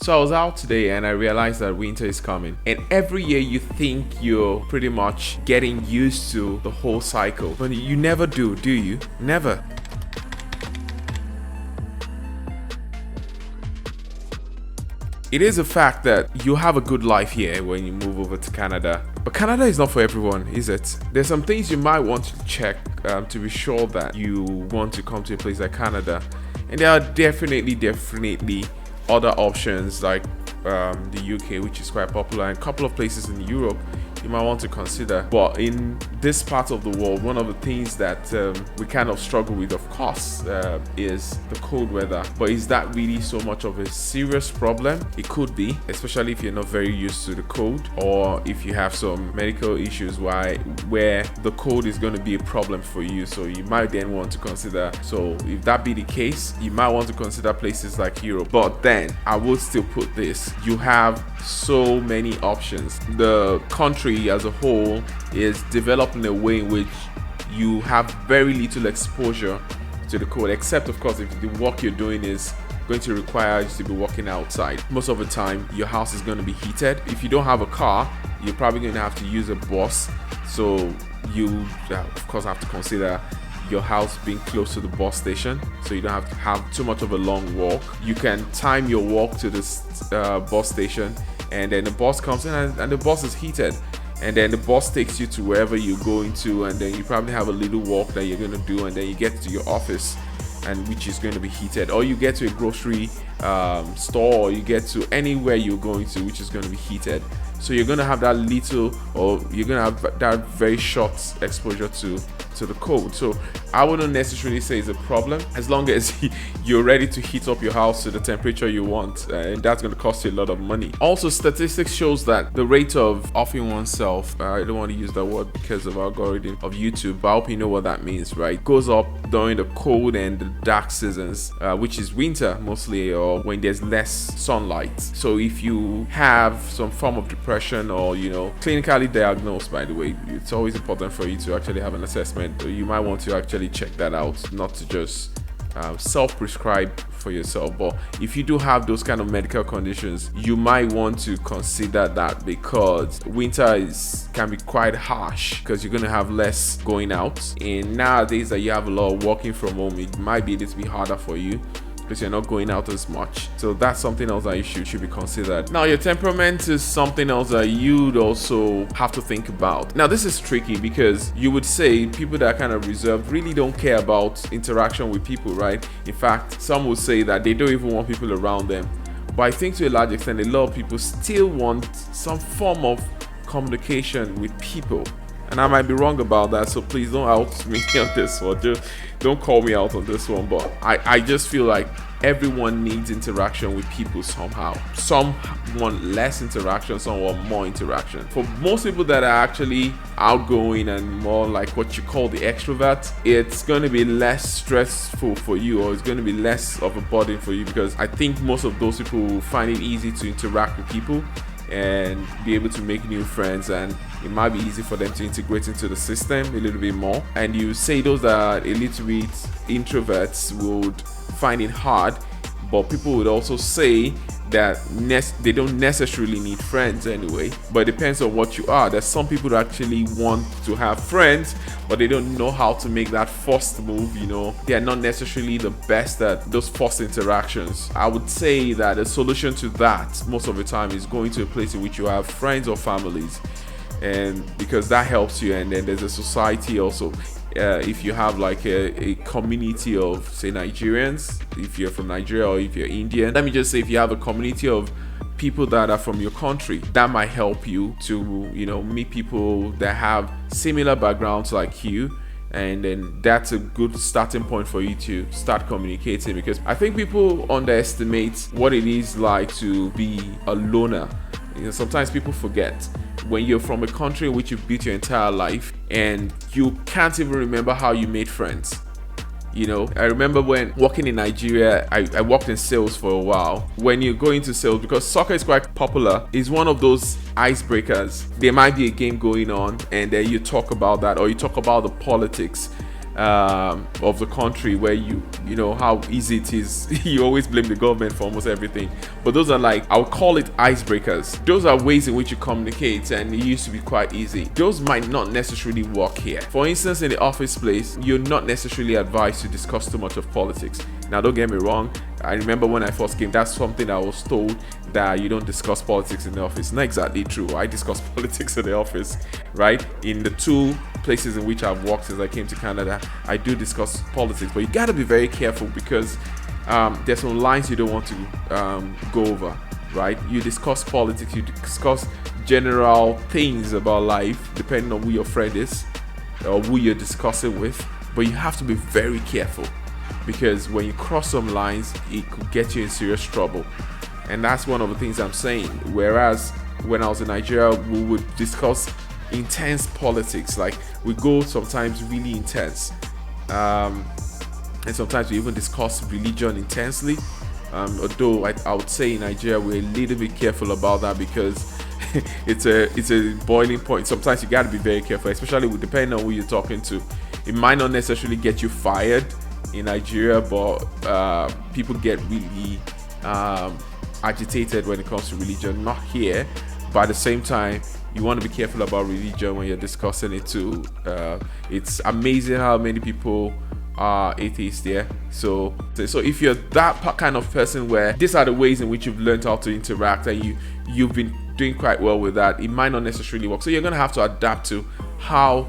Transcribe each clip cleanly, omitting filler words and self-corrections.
So I was out today and I realized that winter is coming. And every year you think you're pretty much getting used to the whole cycle. But you never do you? Never. It is a fact that you have a good life here when you move over to Canada. But Canada is not for everyone, is it? There's some things you might want to check to be sure that you want to come to a place like Canada. And there are definitely other options like the UK, which is quite popular, and a couple of places in Europe you might want to consider. But in this part of the world, one of the things that we kind of struggle with, of course, is the cold weather. But is that really so much of a serious problem? It could be, especially if you're not very used to the cold, or if you have some medical issues where the cold is going to be a problem for you. So you might then want to consider. So if that be the case, you might want to consider places like Europe. But then I would still put this: you have so many options. The country as a whole is developed in a way in which you have very little exposure to the cold, except of course if the work you're doing is going to require you to be working outside. Most of the time your house is going to be heated. If you don't have a car, you're probably going to have to use a bus, so you of course have to consider your house being close to the bus station, so you don't have to have too much of a long walk. You can time your walk to this bus station, and then the bus comes in and the bus is heated, and then the bus takes you to wherever you're going to, and then you probably have a little walk that you're going to do, and then you get to your office, and which is going to be heated, or you get to a grocery store, or you get to anywhere you're going to, which is going to be heated. So you're going to have that little, or you're going to have that very short exposure to the cold. So I wouldn't necessarily say it's a problem, as long as you're ready to heat up your house to the temperature you want, and that's going to cost you a lot of money. Also, statistics shows that the rate of offing oneself, I don't want to use that word because of algorithm of YouTube, but I hope you know what that means, right? Goes up during the cold and the dark seasons, which is winter mostly, or when there's less sunlight. So if you have some form of depression, or clinically diagnosed, by the way, it's always important for you to actually have an assessment. You might want to actually check that out, not to just self-prescribe for yourself. But if you do have those kind of medical conditions, you might want to consider that, because winter can be quite harsh, because you're going to have less going out, and nowadays that you have a lot of working from home, it might be a little bit harder for you because you're not going out as much. So that's something else that you should be considered. Now, your temperament is something else that you'd also have to think about. Now, this is tricky, because you would say people that are kind of reserved really don't care about interaction with people, right? In fact, some would say that they don't even want people around them. But I think to a large extent, a lot of people still want some form of communication with people. And I might be wrong about that, so please don't out me on this one. Just don't call me out on this one. But I just feel like everyone needs interaction with people somehow. Some want less interaction, some want more interaction. For most people that are actually outgoing and more like what you call the extrovert, it's going to be less stressful for you, or it's going to be less of a burden for you, because I think most of those people will find it easy to interact with people and be able to make new friends, and it might be easy for them to integrate into the system a little bit more. And you say those that are a little bit introverts would find it hard, but people would also say that they don't necessarily need friends anyway, but it depends on what you are. There's some people that actually want to have friends, but they don't know how to make that first move. They are not necessarily the best at those first interactions. I would say that the solution to that most of the time is going to a place in which you have friends or families, and because that helps you. And then there's a society also. If you have like a community of, say, Nigerians, if you're from Nigeria, or if you're Indian, let me just say, if you have a community of people that are from your country, that might help you to meet people that have similar backgrounds like you, and then that's a good starting point for you to start communicating. Because I think people underestimate what it is like to be a loner. Sometimes people forget when you're from a country in which you've built your entire life and you can't even remember how you made friends. I remember when working in Nigeria, I worked in sales for a while. When you go into sales, because soccer is quite popular, it's one of those icebreakers. There might be a game going on, and then you talk about that, or you talk about the politics. of the country, where you know how easy it is. You always blame the government for almost everything, but those are, like, I'll call it icebreakers. Those are ways in which you communicate, and it used to be quite easy. Those might not necessarily work here. For instance, in the office place, you're not necessarily advised to discuss too much of politics. Now, don't get me wrong, I remember when I first came, that's something I was told, that you don't discuss politics in the office. Not exactly true. I discuss politics in the office, right? In the 2 places in which I've worked since I came to Canada, I do discuss politics, but you got to be very careful, because there's some lines you don't want to go over, right? You discuss politics, you discuss general things about life, depending on who your friend is or who you're discussing with, but you have to be very careful, because when you cross some lines, it could get you in serious trouble. And that's one of the things I'm saying. Whereas when I was in Nigeria, we would discuss intense politics. Like, we go sometimes really intense, and sometimes we even discuss religion intensely. Although I would say in Nigeria we're a little bit careful about that, because it's a boiling point. Sometimes you got to be very careful, especially depending on who you're talking to. It might not necessarily get you fired in Nigeria, but people get really agitated when it comes to religion. Not here, but at the same time, you want to be careful about religion when you're discussing it too. It's amazing how many people are atheists there. So if you're that kind of person where these are the ways in which you've learned how to interact, and you've been doing quite well with that, it might not necessarily work. So you're gonna have to adapt to how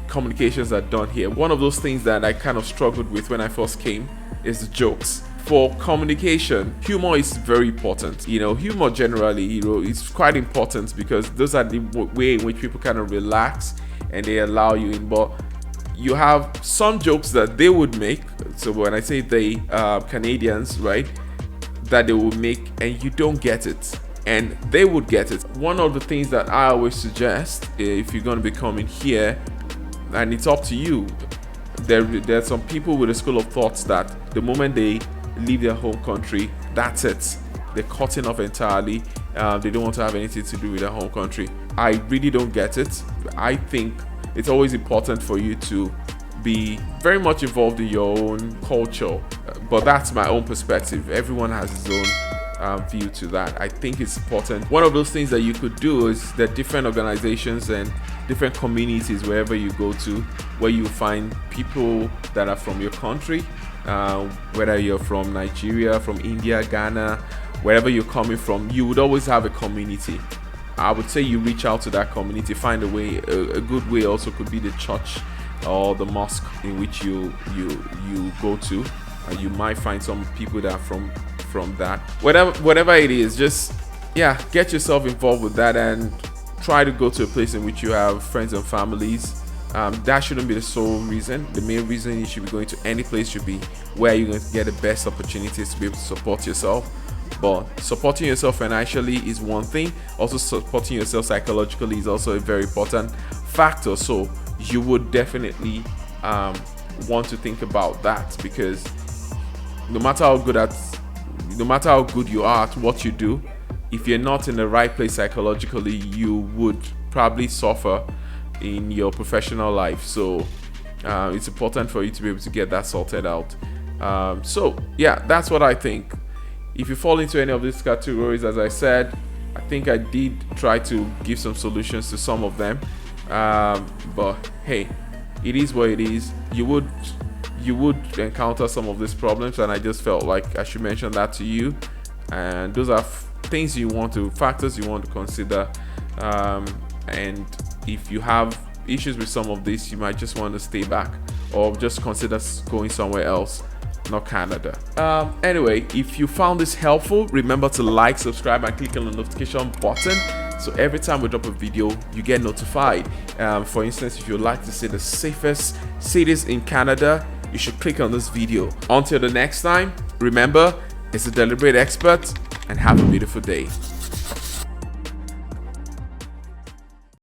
communications are done here. One of those things that I kind of struggled with when I first came is the jokes. For communication, humor is very important. Humor generally, it's quite important, because those are the way in which people kind of relax and they allow you in. But you have some jokes that they would make. So when I say they, Canadians, right, that they will make, and you don't get it, and they would get it. One of the things that I always suggest, if you're going to be coming here, and it's up to you, there are some people with a school of thoughts that the moment they leave their home country, that's it, they're cutting off entirely. They don't want to have anything to do with their home country. I really don't get it. I think it's always important for you to be very much involved in your own culture, but that's my own perspective. Everyone has his own view to that. I think it's important. One of those things that you could do is that different organizations and different communities, wherever you go to, where you find people that are from your country, whether you're from Nigeria, from India, Ghana, wherever you're coming from, you would always have a community. I would say you reach out to that community, find a way. A good way also could be the church or the mosque in which you go to. You might find some people that are from that. Whatever it is, just get yourself involved with that, and try to go to a place in which you have friends and families. That shouldn't be the sole reason. The main reason you should be going to any place should be where you're going to get the best opportunities to be able to support yourself. But supporting yourself financially is one thing. Also, supporting yourself psychologically is also a very important factor. So you would definitely want to think about that, because no matter how good you are at what you do, if you're not in the right place psychologically, you would probably suffer in your professional life. So it's important for you to be able to get that sorted out. That's what I think. If you fall into any of these categories, as I said, I think I did try to give some solutions to some of them, but hey, it is what it is. You would encounter some of these problems, and I just felt like I should mention that to you. And those are factors you want to consider, and if you have issues with some of this, you might just want to stay back or just consider going somewhere else, not Canada. Anyway, if you found this helpful, remember to like, subscribe, and click on the notification button, so every time we drop a video you get notified. For instance, if you'd like to see the safest cities in Canada, you should click on this video. Until the next time, remember, it's a Deliberate Expert, and have a beautiful day.